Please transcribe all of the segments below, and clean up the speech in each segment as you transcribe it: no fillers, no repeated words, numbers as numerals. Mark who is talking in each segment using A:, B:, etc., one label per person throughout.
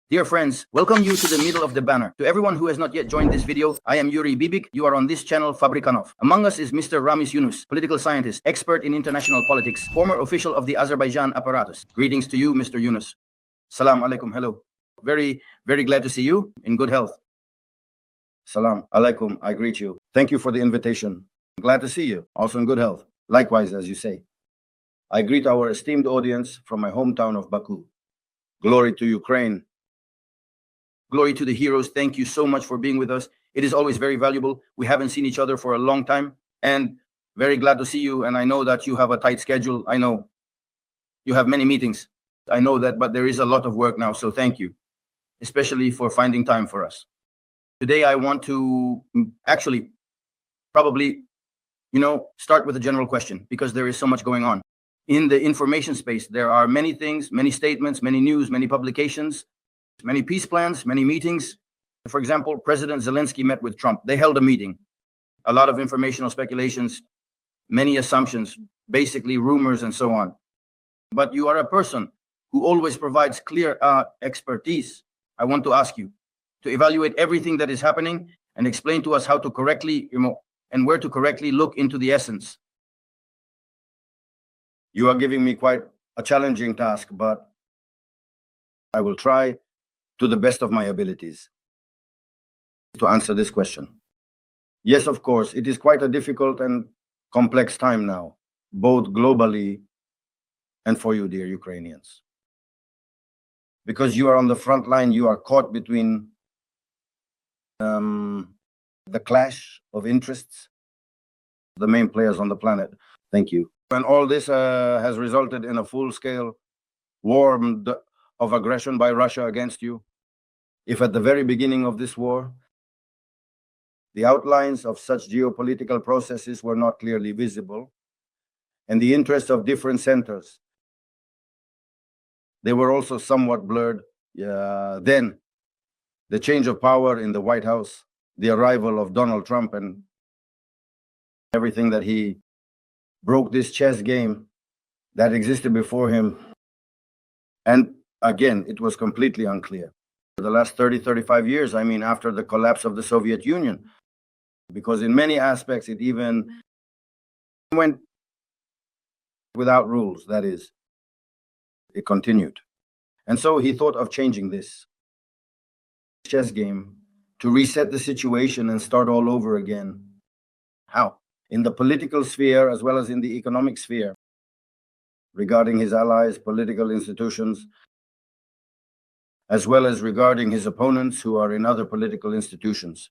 A: Dear friends, welcome you to the middle of the banner. To everyone who has not yet joined this video, I am Yuri Bibik. You are on this channel, Fabrikanov. Among us is Mr. RAMIZ YUNUS, political scientist, expert in international politics, former official of the Azerbaijan apparatus. Greetings to you, Mr. Yunus. Salam alaikum. Hello. Very glad to see you in good health. Salam alaikum. I greet you. Thank you for the invitation. Glad to see you, also in good health. Likewise, as you say. I greet our esteemed audience from my hometown of Baku. Glory to Ukraine. Glory to the heroes. Thank you so much for being with us. It is always very valuable. We haven't seen each other for a long time, and very glad to see you. And I know that you have a tight schedule. I know you have many meetings. I know that, but there is a lot of work now. So thank you, especially for finding time for us. Today, I want to actually probably, start with a general question, because there is so much going on. In the information space, there are many things, many statements, many news, many publications, many peace plans, many meetings. For example, President Zelensky met with Trump. They held a meeting. A lot of informational speculations, many assumptions, basically rumors and so on. But you are a person who always provides clear expertise. I want to ask you to evaluate everything that is happening and explain to us how to correctly, and where to correctly look into the essence. You are giving me quite a challenging task, but I will try to the best of my abilities to answer this question. Yes, of course, it is quite a difficult and complex time now, both globally and for you, dear Ukrainians. Because you are on the front line, you are caught between the clash of interests, the main players on the planet. Thank you. And all this has resulted in a full-scale war of aggression by Russia against you. If at the very beginning of this war, the outlines of such geopolitical processes were not clearly visible, and the interests of different centers, they were also somewhat blurred, then the change of power in the White House, the arrival of Donald Trump and everything that he broke this chess game that existed before him. And again, it was completely unclear. For the last 35 years, after the collapse of the Soviet Union, because in many aspects, it even went without rules, that is, it continued. And so he thought of changing this chess game to reset the situation and start all over again. How? In the political sphere as well as in the economic sphere, regarding his allies, political institutions, as well as regarding his opponents who are in other political institutions.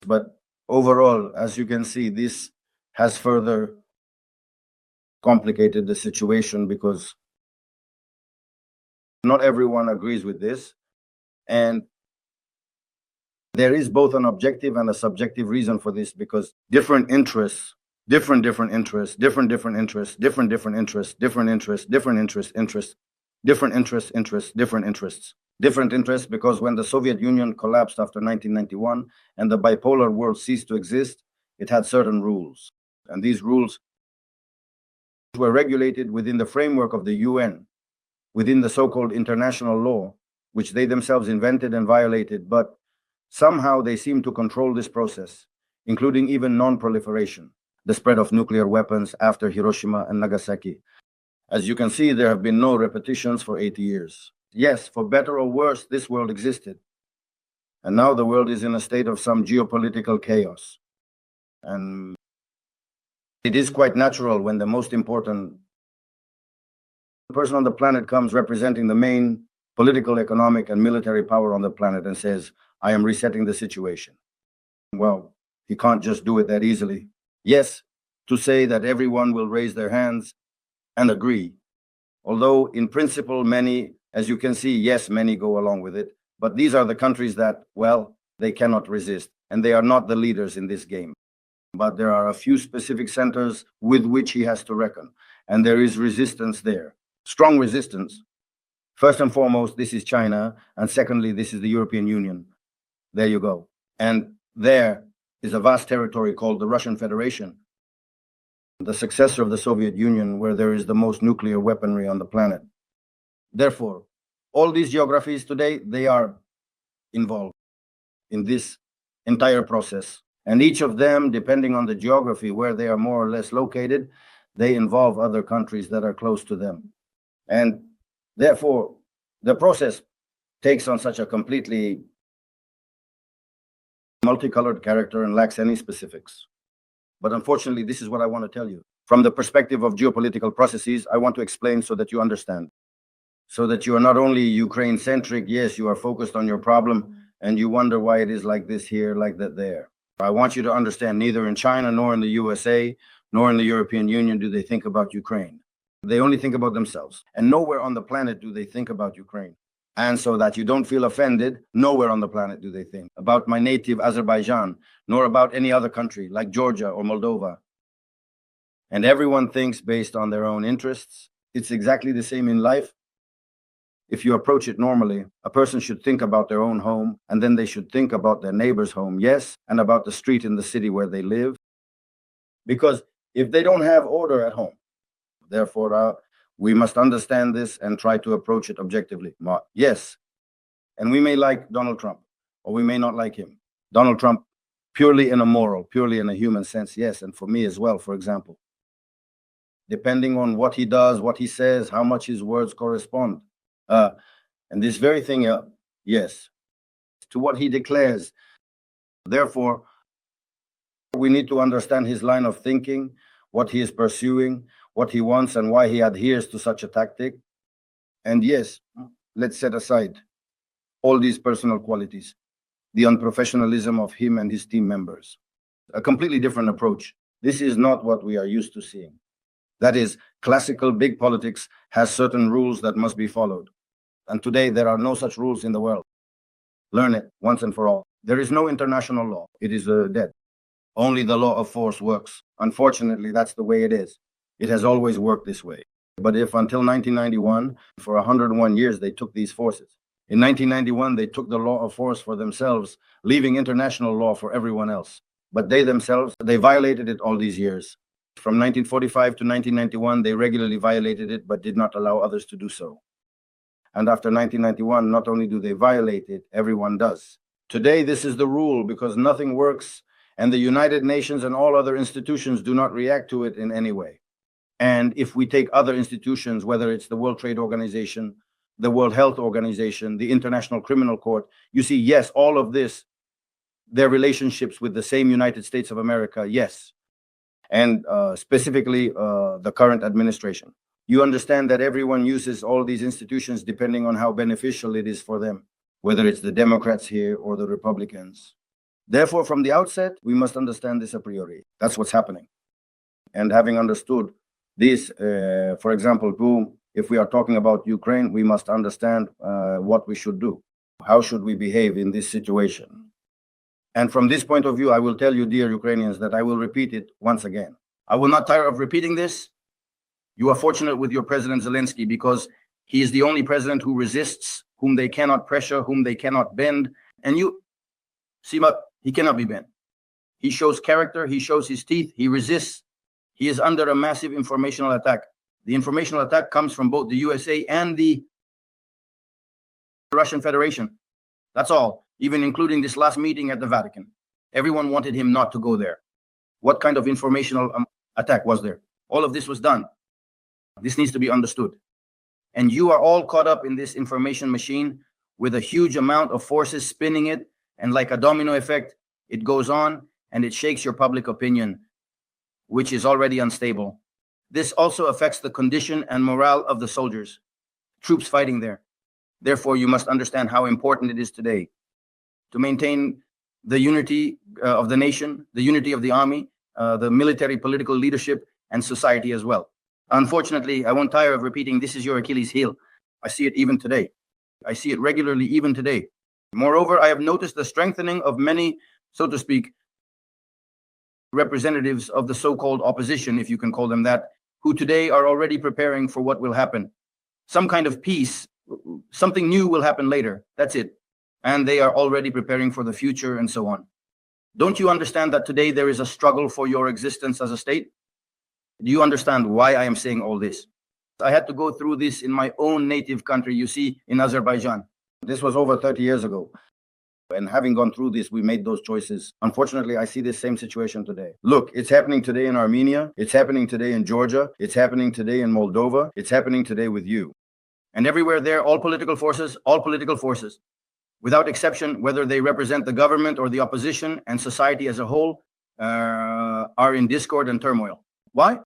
A: But overall, as you can see, this has further complicated the situation because not everyone agrees with this. And there is both an objective and a subjective reason for this, because different interests, different interests, different interests, different interests, different interests, different interests, because when the Soviet Union collapsed after 1991 and the bipolar world ceased to exist, it had certain rules. And these rules were regulated within the framework of the UN, within the so-called international law, which they themselves invented and violated, but somehow they seem to control this process, including even non-proliferation, the spread of nuclear weapons after Hiroshima and Nagasaki. As you can see, there have been no repetitions for 80 years. Yes, for better or worse, this world existed. And now the world is in a state of some geopolitical chaos. And it is quite natural when the most important person on the planet comes representing the main political, economic, and military power on the planet and says, I am resetting the situation. Well, he can't just do it that easily. Yes, to say that everyone will raise their hands and agree. Although in principle, many, as you can see, yes, many go along with it. But these are the countries that, well, they cannot resist. And they are not the leaders in this game. But there are a few specific centers with which he has to reckon. And there is resistance there. Strong resistance. First and foremost, this is China. And secondly, this is the European Union. There you go. And there is a vast territory called the Russian Federation, the successor of the Soviet Union, where there is the most nuclear weaponry on the planet. Therefore, All these geographies today, they are involved in this entire process. And each of them, depending on the geography where they are more or less located, they involve other countries that are close to them. And therefore, the process takes on such a completely multicolored character and lacks any specifics. But unfortunately, this is what I want to tell you. From the perspective of geopolitical processes, I want to explain so that you understand. So that you are not only Ukraine-centric, yes, you are focused on your problem, and you wonder why it is like this here, like that there. I want you to understand neither in China, nor in the USA, nor in the European Union do they think about Ukraine. They only think about themselves. And nowhere on the planet do they think about Ukraine. And so that you don't feel offended, nowhere on the planet do they think about my native Azerbaijan, nor about any other country like Georgia or Moldova. And everyone thinks based on their own interests. It's exactly the same in life. If you approach it normally, a person should think about their own home, and then they should think about their neighbor's home, yes, and about the street in the city where they live. Because if they don't have order at home, therefore, we must understand this and try to approach it objectively. Yes, and we may like Donald Trump, or we may not like him. Donald Trump, purely in a moral, purely in a human sense, yes, and for me as well, for example. Depending on what he does, what he says, how much his words correspond. And this very thing, yes, to what he declares. Therefore, we need to understand his line of thinking, what he is pursuing, what he wants, and why he adheres to such a tactic. And yes, let's set aside all these personal qualities, the unprofessionalism of him and his team members. A completely different approach. This is not what we are used to seeing. That is, classical big politics has certain rules that must be followed. And today there are no such rules in the world. Learn it once and for all. There is no international law. It is dead. Only the law of force works. Unfortunately, that's the way it is. It has always worked this way. But if until 1991, for 101 years, they took these forces. In 1991, they took the law of force for themselves, leaving international law for everyone else. But they themselves, they violated it all these years. From 1945 to 1991, they regularly violated it, but did not allow others to do so. And after 1991, not only do they violate it, everyone does. Today, this is the rule because nothing works, and the United Nations and all other institutions do not react to it in any way. And if we take other institutions, whether it's the World Trade Organization, the World Health Organization, the International Criminal Court, you see, yes, all of this, their relationships with the same United States of America, yes. And specifically the current administration. You understand that everyone uses all these institutions depending on how beneficial it is for them, whether it's the Democrats here or the Republicans. Therefore, from the outset, we must understand this a priori. That's what's happening. And having understood this, for example, if we are talking about Ukraine, we must understand what we should do. How should we behave in this situation? And from this point of view, I will tell you, dear Ukrainians, that I will repeat it once again. I will not tire of repeating this. You are fortunate with your President Zelensky because he is the only president who resists, whom they cannot pressure, whom they cannot bend. And you, Sima, he cannot be bent. He shows character, he shows his teeth, he resists. He is under a massive informational attack. The informational attack comes from both the USA and the Russian Federation. That's all, even including this last meeting at the Vatican. Everyone wanted him not to go there. What kind of informational attack was there? All of this was done. This needs to be understood. And you are all caught up in this information machine with a huge amount of forces spinning it. And like a domino effect, it goes on and it shakes your public opinion, which is already unstable. This also affects the condition and morale of the soldiers, troops fighting there. Therefore, you must understand how important it is today to maintain the unity of the nation, the unity of the army, the military, political leadership, and society as well. Unfortunately, I won't tire of repeating, this is your Achilles heel. I see it even today. I see it regularly even today. Moreover, I have noticed the strengthening of many, so to speak, representatives of the so-called opposition, if you can call them that, who today are already preparing for what will happen. Some kind of peace, something new will happen later. That's it. And they are already preparing for the future and so on. Don't you understand that today there is a struggle for your existence as a state? Do you understand why I am saying all this? I had to go through this in my own native country, you see, in Azerbaijan. This was over 30 years ago. And having gone through this, we made those choices. Unfortunately, I see this same situation today. Look, it's happening today in Armenia. It's happening today in Georgia. It's happening today in Moldova. It's happening today with you. And everywhere there, all political forces, without exception, whether they represent the government or the opposition and society as a whole, are in discord and turmoil. Why?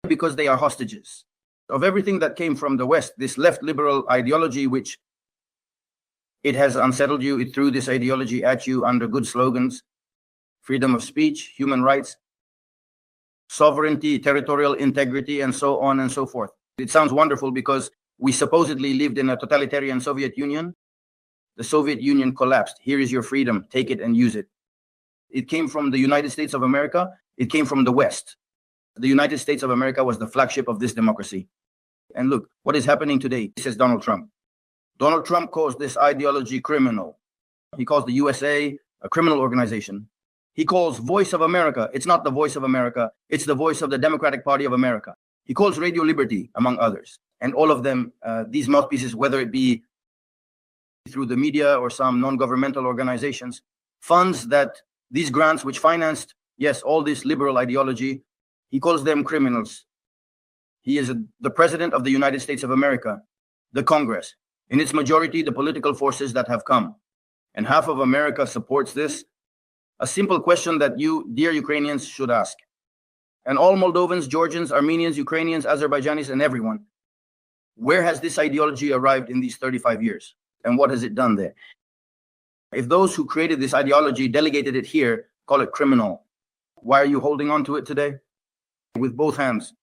A: Because they are hostages of everything that came from the West, this left liberal ideology, which it has unsettled you. It threw this ideology at you under good slogans: freedom of speech, human rights, sovereignty, territorial integrity, and so on and so forth. It sounds wonderful because we supposedly lived in a totalitarian Soviet Union. The Soviet Union collapsed. Here is your freedom. Take it and use it. It came from the United States of America. It came from the West. The United States of America was the flagship of this democracy. And look, what is happening today, says Donald Trump. Donald Trump calls this ideology criminal. He calls the USA a criminal organization. He calls Voice of America, it's not the voice of America, it's the voice of the Democratic Party of America. He calls Radio Liberty, among others. And all of them, these mouthpieces, whether it be through the media or some non-governmental organizations, funds that these grants which financed, yes, all this liberal ideology, he calls them criminals. He is the president of the United States of America, the Congress. In its majority, the political forces that have come. And half of America supports this. A simple question that you, dear Ukrainians, should ask. And all Moldovans, Georgians, Armenians, Ukrainians, Azerbaijanis, and everyone. Where has this ideology arrived in these 35 years? And what has it done there? If those who created this ideology delegated it here, call it criminal. Why are you holding on to it today? With both hands.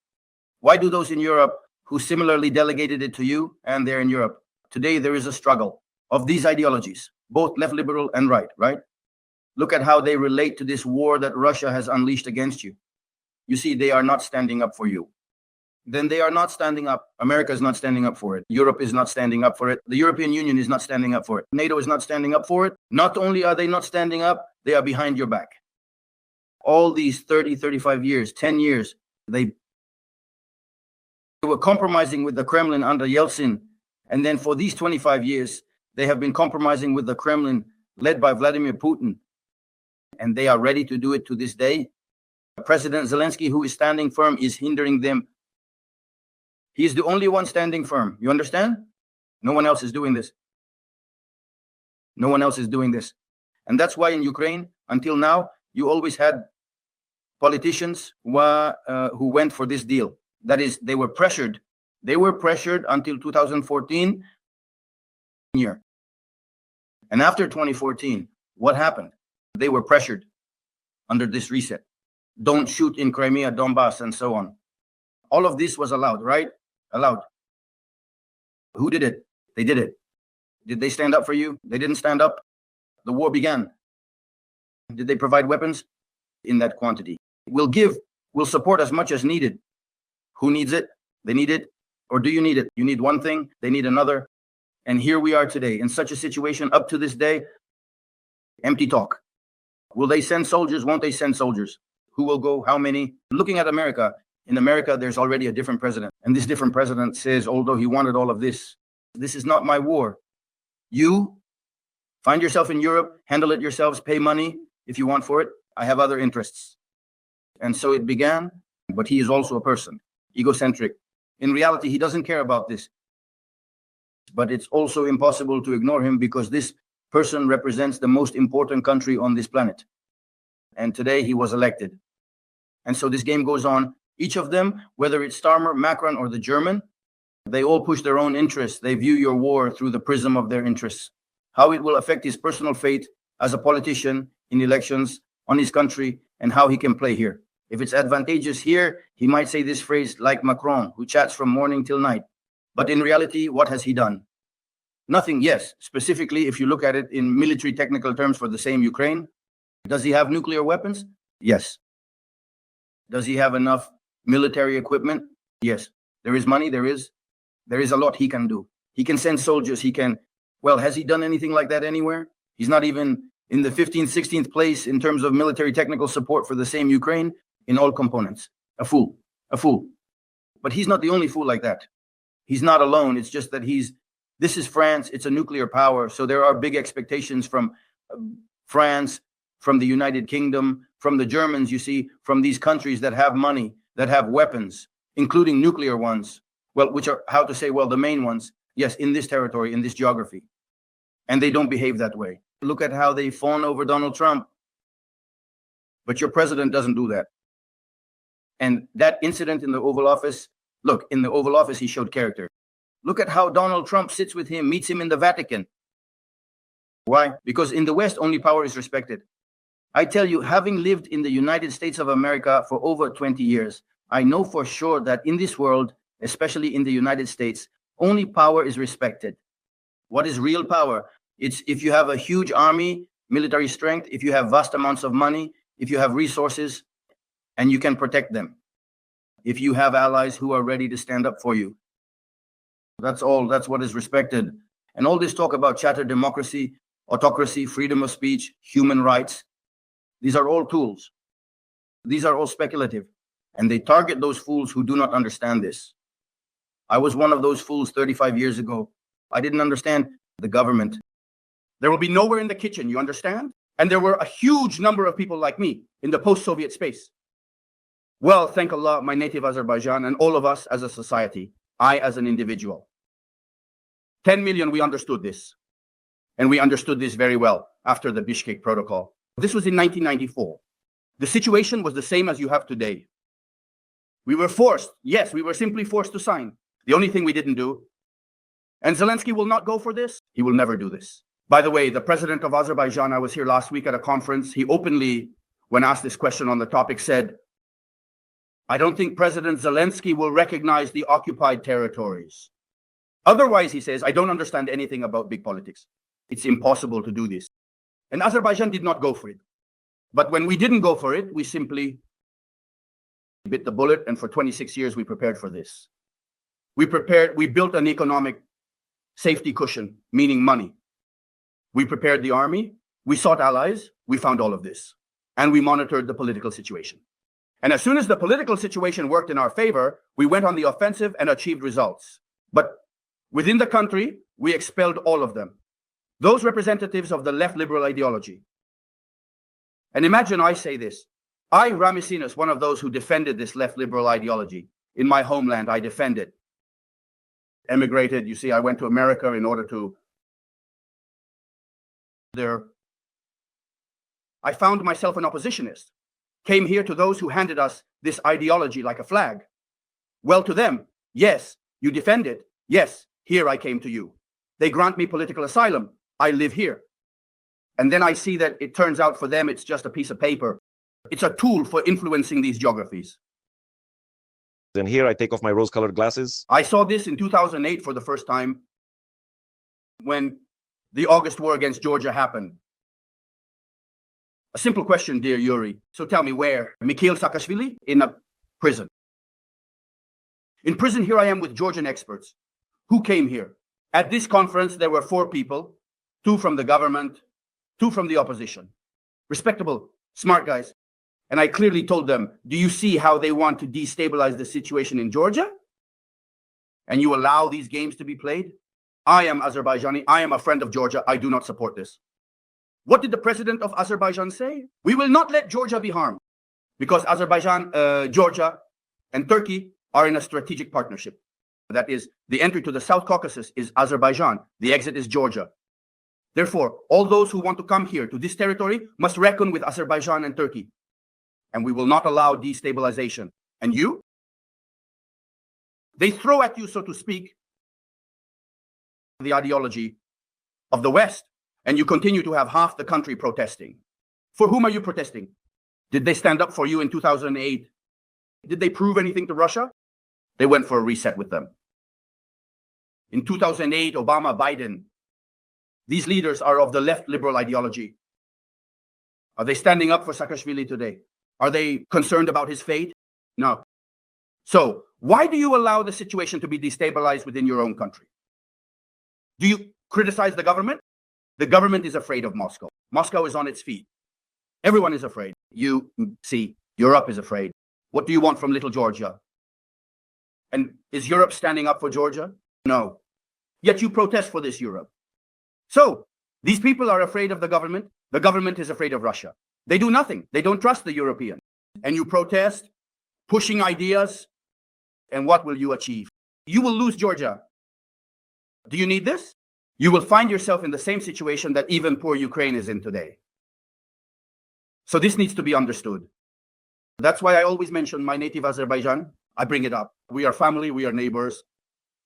A: Why do those in Europe who similarly delegated it to you, and they're in Europe? Today, there is a struggle of these ideologies, both left liberal and right? Look at how they relate to this war that Russia has unleashed against you. You see, they are not standing up for you. Then they are not standing up. America is not standing up for it. Europe is not standing up for it. The European Union is not standing up for it. NATO is not standing up for it. Not only are they not standing up, they are behind your back. All these 30, 35 years, 10 years, they were compromising with the Kremlin under Yeltsin. And then for these 25 years, they have been compromising with the Kremlin led by Vladimir Putin. And they are ready to do it to this day. President Zelensky, who is standing firm, is hindering them. He is the only one standing firm. You understand? No one else is doing this. No one else is doing this. And that's why in Ukraine, until now, you always had politicians who went for this deal. That is, they were pressured. They were pressured until 2014 year. And after 2014, what happened? They were pressured under this reset. Don't shoot in Crimea, Donbass, and so on. All of this was allowed, right? Allowed. Who did it? They did it. Did they stand up for you? They didn't stand up. The war began. Did they provide weapons? In that quantity. We'll support as much as needed. Who needs it? They need it. Or do you need it? You need one thing, they need another. And here we are today in such a situation up to this day. Empty talk. Will they send soldiers? Won't they send soldiers? Who will go? How many? Looking at America, in America, there's already a different president. And this different president says, although he wanted all of this, this is not my war. You find yourself in Europe, handle it yourselves, pay money if you want for it. I have other interests. And so it began, but he is also a person, egocentric. In reality, he doesn't care about this. But it's also impossible to ignore him because this person represents the most important country on this planet. And today he was elected. And so this game goes on. Each of them, whether it's Starmer, Macron, or the German, they all push their own interests. They view your war through the prism of their interests. How it will affect his personal fate as a politician in elections on his country and how he can play here. If it's advantageous here, he might say this phrase like Macron, who chats from morning till night. But in reality, what has he done? Nothing, yes. Specifically, if you look at it in military technical terms for the same Ukraine, does he have nuclear weapons? Yes. Does he have enough military equipment? Yes. There is money, there is a lot he can do. He can send soldiers, has he done anything like that anywhere? He's not even in the 15th, 16th place in terms of military technical support for the same Ukraine in all components. A fool. But he's not the only fool like that. He's not alone. It's just that this is France. It's a nuclear power. So there are big expectations from France, from the United Kingdom, from the Germans, you see, from these countries that have money, that have weapons, including nuclear ones. Well, which are, how to say, well, the main ones, yes, in this territory, in this geography. And they don't behave that way. Look at how they fawn over Donald Trump. But your president doesn't do that. And that incident in the Oval Office, look, in the Oval Office, he showed character. Look at how Donald Trump sits with him, meets him in the Vatican. Why? Because in the West, only power is respected. I tell you, having lived in the United States of America for over 20 years, I know for sure that in this world, especially in the United States, only power is respected. What is real power? It's if you have a huge army, military strength, if you have vast amounts of money, if you have resources, and you can protect them. If you have allies who are ready to stand up for you. That's all. That's what is respected. And all this talk about chatter democracy, autocracy, freedom of speech, human rights, these are all tools. These are all speculative. And they target those fools who do not understand this. I was one of those fools 35 years ago. I didn't understand the government. There will be nowhere in the kitchen, you understand? And there were a huge number of people like me in the post-Soviet space. Well, thank Allah, my native Azerbaijan, and all of us as a society, I as an individual. 10 million, we understood this. And we understood this very well after the Bishkek Protocol. This was in 1994. The situation was the same as you have today. We were forced. Yes, we were simply forced to sign. The only thing we didn't do. And Zelensky will not go for this. He will never do this. By the way, the president of Azerbaijan, I was here last week at a conference. He openly, when asked this question on the topic, said, I don't think President Zelensky will recognize the occupied territories. Otherwise, he says, I don't understand anything about big politics. It's impossible to do this. And Azerbaijan did not go for it. But when we didn't go for it, we simply bit the bullet. And for 26 years, we prepared for this. We built an economic safety cushion, meaning money. We prepared the army. We sought allies. We found all of this. And we monitored the political situation. And as soon as the political situation worked in our favor, we went on the offensive and achieved results. But within the country, we expelled all of them. Those representatives of the left liberal ideology. And imagine I say this. I, RAMIZ YUNUS, one of those who defended this left liberal ideology. In my homeland, I defended. Emigrated, you see, I went to America in order to... I found myself an oppositionist. Came here to those who handed us this ideology like a flag. Well, to them, yes, you defend it. Yes, here I came to you. They grant me political asylum. I live here. And then I see that it turns out for them it's just a piece of paper. It's a tool for influencing these geographies.
B: Then here I take off my rose-colored glasses.
A: I saw this in 2008 for the first time when the August war against Georgia happened. A simple question, dear Yuri. So tell me where? Mikhail Saakashvili? In a prison. In prison, here I am with Georgian experts. Who came here? At this conference, there were 4 people, 2 from the government, 2 from the opposition. Respectable, smart guys. And I clearly told them, do you see how they want to destabilize the situation in Georgia? And you allow these games to be played? I am Azerbaijani. I am a friend of Georgia. I do not support this. What did the president of Azerbaijan say? We will not let Georgia be harmed because Azerbaijan, Georgia, and Turkey are in a strategic partnership. That is, the entry to the South Caucasus is Azerbaijan. The exit is Georgia. Therefore, all those who want to come here to this territory must reckon with Azerbaijan and Turkey. And we will not allow destabilization. And you? They throw at you, so to speak, the ideology of the West. And you continue to have half the country protesting. For whom are you protesting? Did they stand up for you in 2008? Did they prove anything to Russia? They went for a reset with them. In 2008, Obama, Biden, these leaders are of the left liberal ideology. Are they standing up for Saakashvili today? Are they concerned about his fate? No. So why do you allow the situation to be destabilized within your own country? Do you criticize the government? The government is afraid of Moscow. Moscow is on its feet. Everyone is afraid. You see, Europe is afraid. What do you want from little Georgia? And is Europe standing up for Georgia? No. Yet you protest for this Europe. So these people are afraid of the government. The government is afraid of Russia. They do nothing. They don't trust the Europeans. And you protest, pushing ideas. And what will you achieve? You will lose Georgia. Do you need this? You will find yourself in the same situation that even poor Ukraine is in today. So this needs to be understood. That's why I always mention my native Azerbaijan. I bring it up. We are family, we are neighbors.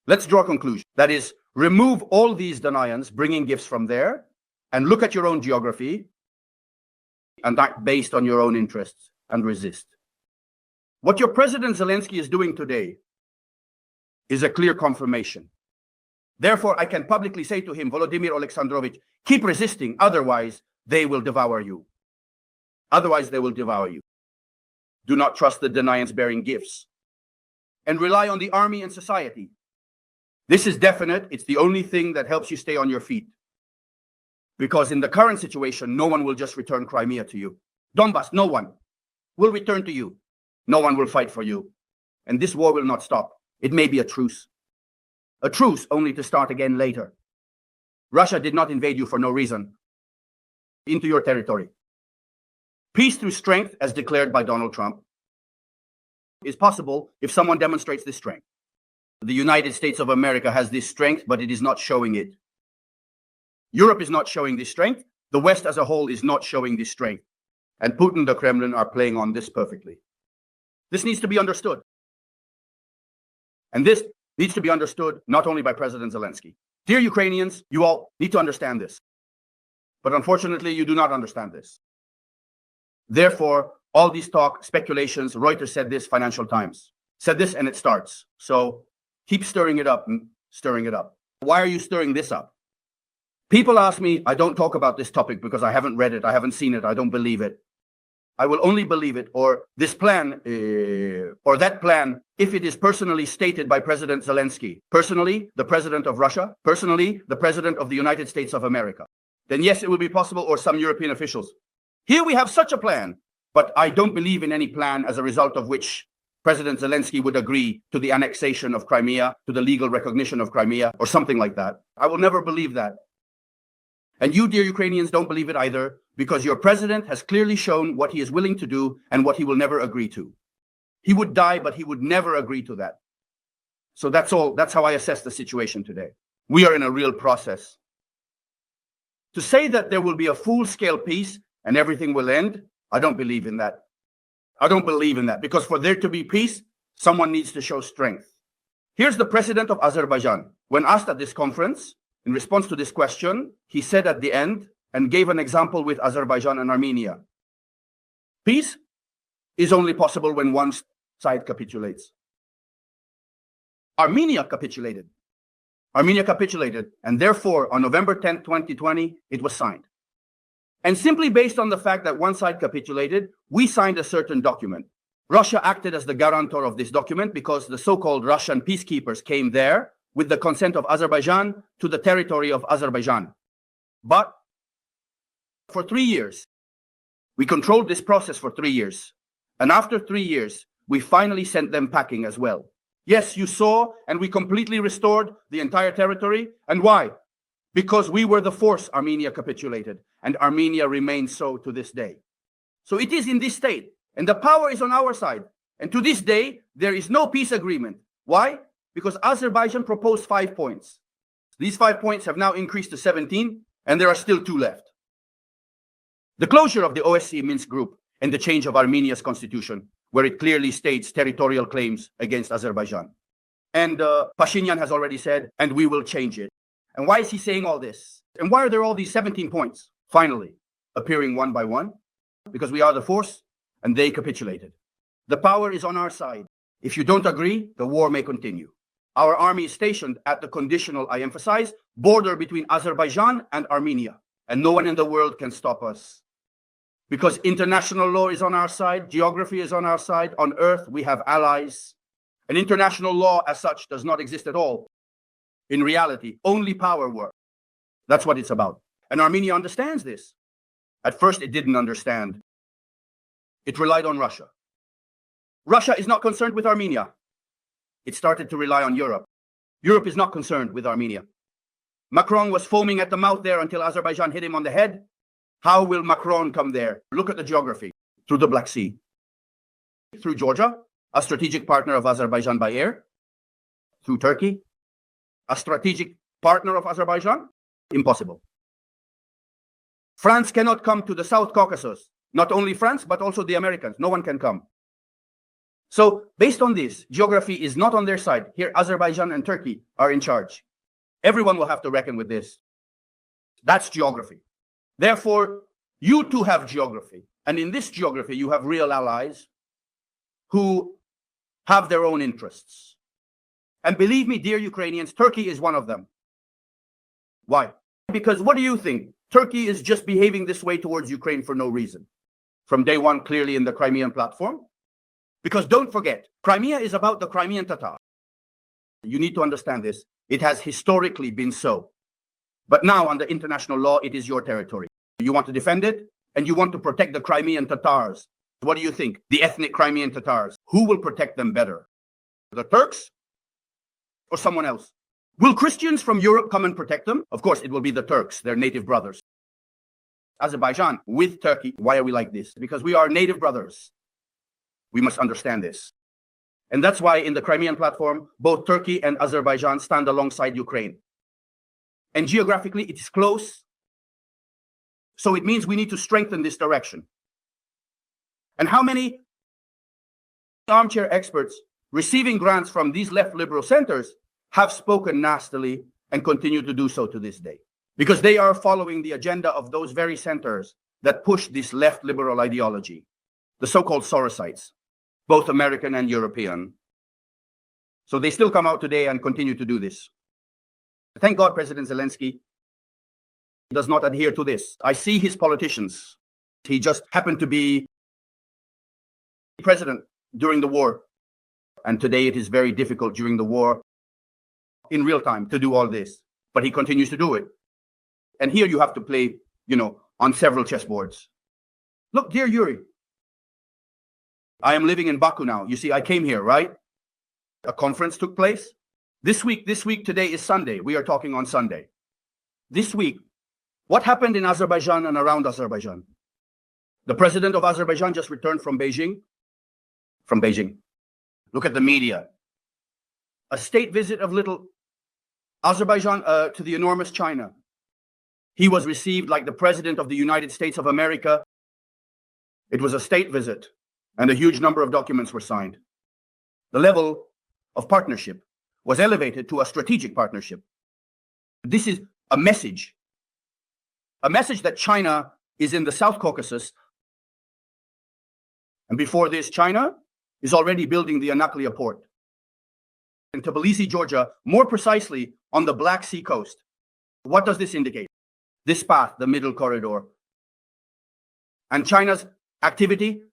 A: Let's draw a conclusion. That is, remove all these denials, bringing gifts from there, and look at your own geography and act based on your own interests and resist. What your President Zelensky is doing today is a clear confirmation. Therefore, I can publicly say to him, Volodymyr Alexandrovich, keep resisting, otherwise they will devour you. Otherwise they will devour you. Do not trust the deniers bearing gifts. And rely on the army and society. This is definite. It's the only thing that helps you stay on your feet. Because in the current situation, no one will just return Crimea to you. Donbass, no one will return to you. No one will fight for you. And this war will not stop. It may be a truce. A truce only to start again later. Russia did not invade you for no reason into your territory. Peace through strength, as declared by Donald Trump, is possible if someone demonstrates this strength. The United States of America has this strength, but it is not showing it. Europe is not showing this strength. The West as a whole is not showing this strength. And Putin and the Kremlin are playing on this perfectly. This needs to be understood. And this needs to be understood not only by President Zelensky. Dear Ukrainians, you all need to understand this. But unfortunately, you do not understand this. Therefore, all these talk, speculations, Reuters said this, Financial Times said this, and it starts. So keep stirring it up and stirring it up. Why are you stirring this up? People ask me, I don't talk about this topic because I haven't read it, I haven't seen it, I don't believe it. I will only believe it, or this plan, or that plan, if it is personally stated by President Zelensky, personally, the president of Russia, personally, the president of the United States of America. Then yes, it will be possible, or some European officials. Here we have such a plan, but I don't believe in any plan as a result of which President Zelensky would agree to the annexation of Crimea, to the legal recognition of Crimea, or something like that. I will never believe that. And you, dear Ukrainians, don't believe it either, because your president has clearly shown what he is willing to do and what he will never agree to. He would die, but he would never agree to that. So that's all. That's how I assess the situation today. We are in a real process. To say that there will be a full-scale peace and everything will end, I don't believe in that. I don't believe in that, because for there to be peace, someone needs to show strength. Here's the president of Azerbaijan. When asked at this conference, in response to this question, he said at the end, and gave an example with Azerbaijan and Armenia. Peace is only possible when one side capitulates. Armenia capitulated. Armenia capitulated, and therefore, on November 10, 2020, it was signed. And simply based on the fact that one side capitulated, we signed a certain document. Russia acted as the guarantor of this document because the so-called Russian peacekeepers came there with the consent of Azerbaijan to the territory of Azerbaijan. But for 3 years, we controlled this process for 3 years. And after 3 years, we finally sent them packing as well. Yes, you saw, and we completely restored the entire territory. And why? Because we were the force Armenia capitulated, and Armenia remains so to this day. So it is in this state, and the power is on our side. And to this day, there is no peace agreement. Why? Because Azerbaijan proposed 5 points. These 5 points have now increased to 17, and there are still 2 left. The closure of the OSCE Minsk group and the change of Armenia's constitution, where it clearly states territorial claims against Azerbaijan. And Pashinyan has already said, and we will change it. And why is he saying all this? And why are there all these 17 points finally appearing one by one? Because we are the force and they capitulated. The power is on our side. If you don't agree, the war may continue. Our army is stationed at the conditional, I emphasize, border between Azerbaijan and Armenia. And no one in the world can stop us. Because international law is on our side, geography is on our side, on earth we have allies. And international law as such does not exist at all. In reality, only power works. That's what it's about. And Armenia understands this. At first, it didn't understand. It relied on Russia. Russia is not concerned with Armenia. it started to rely on Europe. Europe is not concerned with Armenia. Macron was foaming at the mouth there until Azerbaijan hit him on the head. How will Macron come there? Look at the geography. Through the Black Sea. Through Georgia, a strategic partner of Azerbaijan by air. Through Turkey, a strategic partner of Azerbaijan. Impossible. France cannot come to the South Caucasus. Not only France, but also the Americans. No one can come. So based on this, geography is not on their side. Here, Azerbaijan and Turkey are in charge. Everyone will have to reckon with this. That's geography. Therefore, you too have geography. And in this geography, you have real allies who have their own interests. And believe me, dear Ukrainians, Turkey is one of them. Why? Because what do you think? Turkey is just behaving this way towards Ukraine for no reason. From day one, clearly in the Crimean platform. Because don't forget, Crimea is about the Crimean Tatars. You need to understand this. It has historically been so. But now, under international law, it is your territory. You want to defend it, and you want to protect the Crimean Tatars. What do you think? The ethnic Crimean Tatars. Who will protect them better? The Turks or someone else? Will Christians from Europe come and protect them? Of course, it will be the Turks, their native brothers. Azerbaijan with Turkey. Why are we like this? Because we are native brothers. We must understand this. And that's why in the Crimean platform, both Turkey and Azerbaijan stand alongside Ukraine. And geographically, it is close. So it means we need to strengthen this direction. And how many armchair experts receiving grants from these left liberal centers have spoken nastily and continue to do so to this day? Because they are following the agenda of those very centers that push this left liberal ideology, the so-called Sorosites, both American and European. So they still come out today and continue to do this. Thank God President Zelensky does not adhere to this. I see his politicians. He just happened to be president during the war. And today it is very difficult during the war in real time to do all this. But he continues to do it. And here you have to play, on several chessboards. Look, dear Yuri, I am living in Baku now. You see, I came here, right? A conference took place. This week, today is Sunday. We are talking on Sunday. This week, what happened in Azerbaijan and around Azerbaijan? The president of Azerbaijan just returned from Beijing. Look at the media. A state visit of little Azerbaijan to the enormous China. He was received like the president of the United States of America. It was a state visit, and a huge number of documents were signed. The level of partnership was elevated to a strategic partnership. This is a message that China is in the South Caucasus. And before this, China is already building the Anaklia port in Tbilisi, Georgia, more precisely on the Black Sea coast. What does this indicate? This path, the middle corridor. And China's activity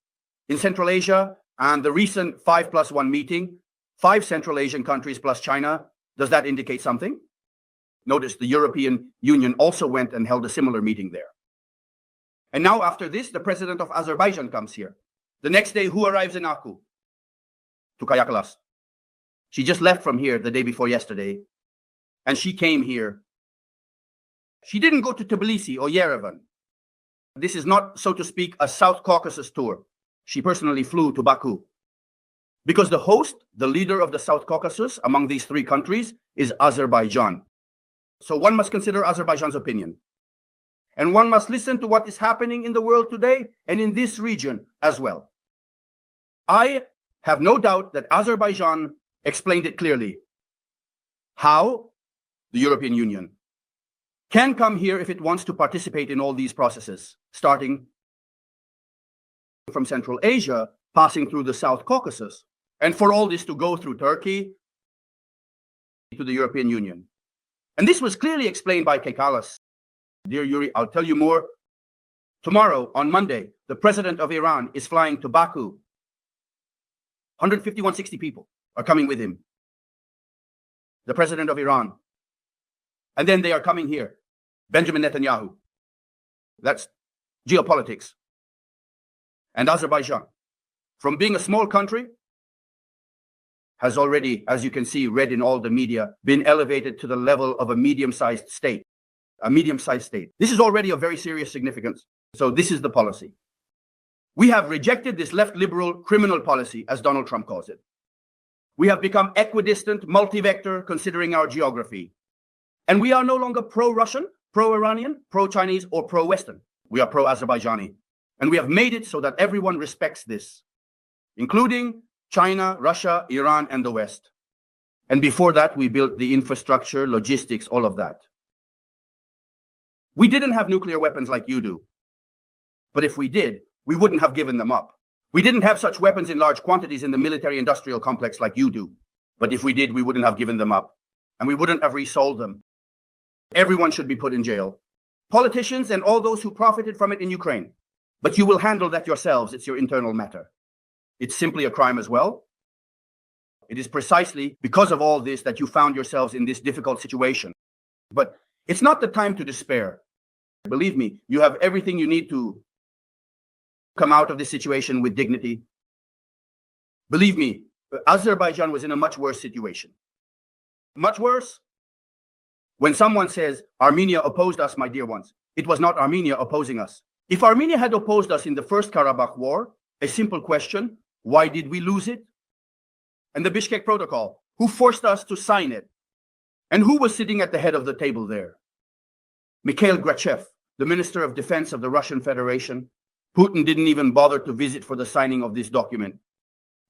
A: in Central Asia and the recent 5+1 meeting, 5 Central Asian countries plus China, does that indicate something? Notice the European Union also went and held a similar meeting there. And now after this, the president of Azerbaijan comes here. The next day, who arrives in Aku? Tukaya Kalas. She just left from here the day before yesterday, and she came here. She didn't go to Tbilisi or Yerevan. This is not, so to speak, a South Caucasus tour. She personally flew to Baku. Because the host, the leader of the South Caucasus among these 3 countries, is Azerbaijan. So one must consider Azerbaijan's opinion. And one must listen to what is happening in the world today and in this region as well. I have no doubt that Azerbaijan explained it clearly. How the European Union can come here if it wants to participate in all these processes, starting from Central Asia, passing through the South Caucasus, and for all this to go through Turkey to the European Union. And this was clearly explained by Kekalas. Dear Yuri, I'll tell you more. Tomorrow, on Monday, the president of Iran is flying to Baku. 150, 160 people are coming with him. The president of Iran. And then they are coming here. Benjamin Netanyahu. That's geopolitics. And Azerbaijan, from being a small country, has already, as you can see, read in all the media, been elevated to the level of a medium-sized state. A medium-sized state. This is already of very serious significance. So this is the policy. We have rejected this left liberal criminal policy, as Donald Trump calls it. We have become equidistant, multi-vector, considering our geography. And we are no longer pro-Russian, pro-Iranian, pro-Chinese, or pro-Western. We are pro-Azerbaijani. And we have made it so that everyone respects this, including China, Russia, Iran, and the West. And before that, we built the infrastructure, logistics, all of that. We didn't have nuclear weapons like you do. But if we did, we wouldn't have given them up. We didn't have such weapons in large quantities in the military-industrial complex like you do. But if we did, we wouldn't have given them up. And we wouldn't have resold them. Everyone should be put in jail. Politicians and all those who profited from it in Ukraine. But you will handle that yourselves. It's your internal matter. It's simply a crime as well. It is precisely because of all this that you found yourselves in this difficult situation. But it's not the time to despair. Believe me, you have everything you need to come out of this situation with dignity. Believe me, Azerbaijan was in a much worse situation. Much worse. When someone says, Armenia opposed us, my dear ones, it was not Armenia opposing us. If Armenia had opposed us in the First Karabakh War, a simple question, why did we lose it? And the Bishkek Protocol, who forced us to sign it? And who was sitting at the head of the table there? Mikhail Grachev, the Minister of Defense of the Russian Federation. Putin didn't even bother to visit for the signing of this document.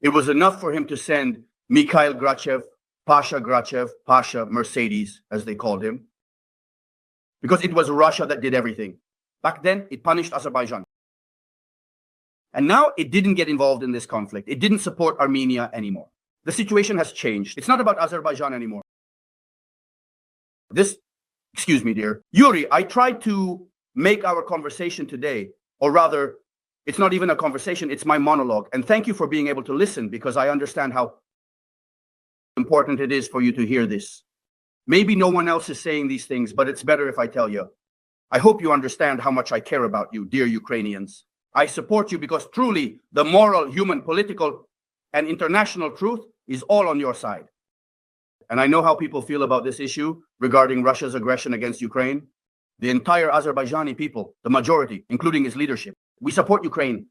A: It was enough for him to send Mikhail Grachev, Pasha Mercedes, as they called him, because it was Russia that did everything. Back then, it punished Azerbaijan. And now it didn't get involved in this conflict. It didn't support Armenia anymore. The situation has changed. It's not about Azerbaijan anymore. Excuse me, dear. Yuri, I tried to make our conversation today, or rather, it's not even a conversation, it's my monologue. And thank you for being able to listen, because I understand how important it is for you to hear this. Maybe no one else is saying these things, but it's better if I tell you. I hope you understand how much I care about you, dear Ukrainians. I support you because truly the moral, human, political, and international truth is all on your side. And I know how people feel about this issue regarding Russia's aggression against Ukraine. The entire Azerbaijani people, the majority, including its leadership, we support Ukraine.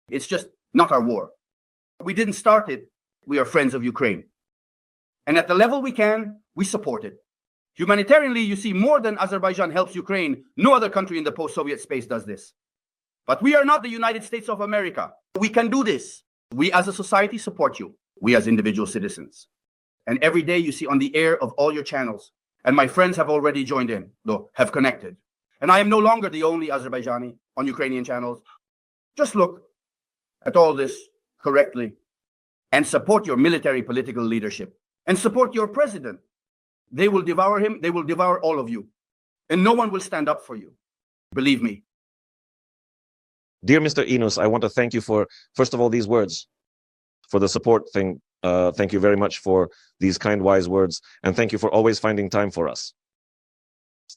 A: It's just not our war. We didn't start it. We are friends of Ukraine. And at the level we can, we support it. Humanitarianly, you see, more than Azerbaijan helps Ukraine, no other country in the post-Soviet space does this. But we are not the United States of America. We can do this. We as a society support you. We as individual citizens. And every day you see on the air of all your channels, and my friends have already joined in, though, have connected. And I am no longer the only Azerbaijani on Ukrainian channels. Just look at all this correctly and support your military political leadership and support your president. They will devour him. They will devour all of you. And no one will stand up for you. Believe me.
B: Dear Mr. Yunus, I want to thank you for, first of all, these words, for the support thing. Thank you very much for these kind, wise words. And thank you for always finding time for us.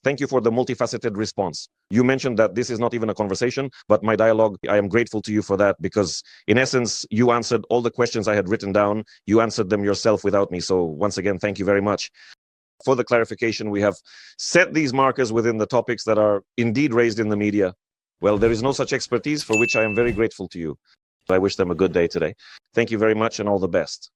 B: Thank you for the multifaceted response. You mentioned that this is not even a conversation, but my dialogue, I am grateful to you for that, because in essence, you answered all the questions I had written down. You answered them yourself without me. So once again, thank you very much. For the clarification, we have set these markers within the topics that are indeed raised in the media. Well, there is no such expertise, for which I am very grateful to you. I wish them a good day today. Thank you very much and all the best.